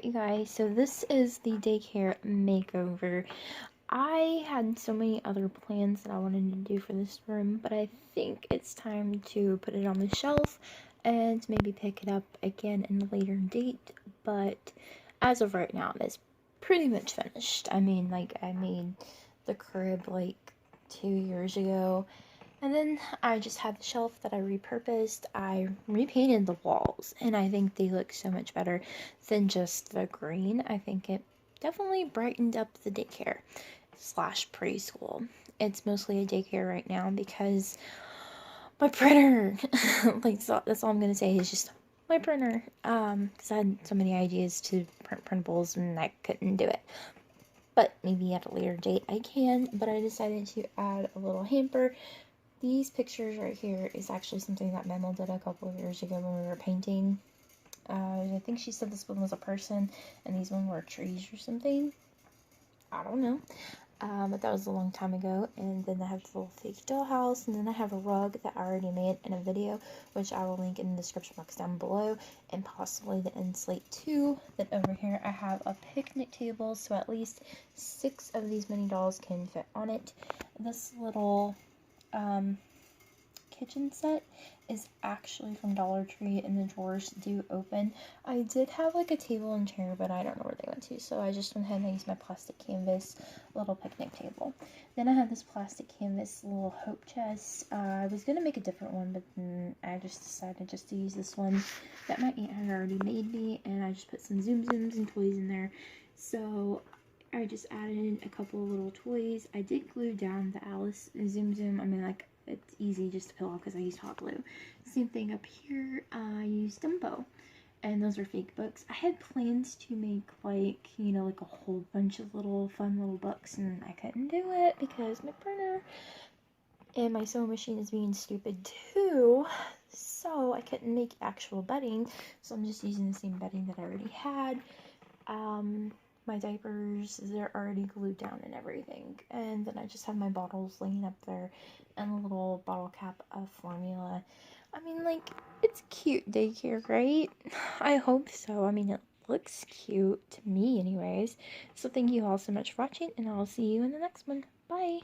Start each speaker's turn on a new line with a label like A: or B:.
A: You guys, so this is the daycare makeover. I had so many other plans that I wanted to do for this room, but I think it's time to put it on the shelf and maybe pick it up again in a later date. But as of right now, it's pretty much finished. I mean, like, I made the crib like 2 years ago. And then I just had the shelf that I repurposed. I repainted the walls, and I think they look so much better than just the green. I think it definitely brightened up the daycare slash preschool. It's mostly a daycare right now because my printer, like, so that's all I'm gonna say is just my printer. Because I had so many ideas to print printables and I couldn't do it. But maybe at a later date I can. But I decided to add a little hamper. These pictures right here is actually something that Memo did a couple of years ago when we were painting. I think she said this one was a person and these one were trees or something. I don't know. But that was a long time ago. And then I have the little fake dollhouse, and then I have a rug that I already made in a video, which I will link in the description box down below, and possibly the end slate too. Then over here I have a picnic table, so at least 6 of these mini dolls can fit on it. This little kitchen set is actually from Dollar Tree, and the drawers do open. I did have like a table and chair, but I don't know where they went to, so I just went ahead and used my plastic canvas little picnic table. Then I have this plastic canvas little hope chest. I was gonna make a different one, but then I just decided just to use this one that my aunt had already made me, and I just put some zooms and toys in there. So I just added a couple of little toys. I did glue down the Alice Zoom. I mean, like, it's easy just to peel off because I used hot glue. Same thing up here. I used Dumbo, and those are fake books. I had plans to make, like, you know, like a whole bunch of fun little books, and I couldn't do it because my printer and my sewing machine is being stupid too. So I couldn't make actual bedding, so I'm just using the same bedding that I already had. My diapers, they're already glued down and everything. And then I just have my bottles laying up there and a little bottle cap of formula. I mean, like, it's cute daycare, right? I hope so. I mean, it looks cute to me anyways. So thank you all so much for watching, and I'll see you in the next one. Bye!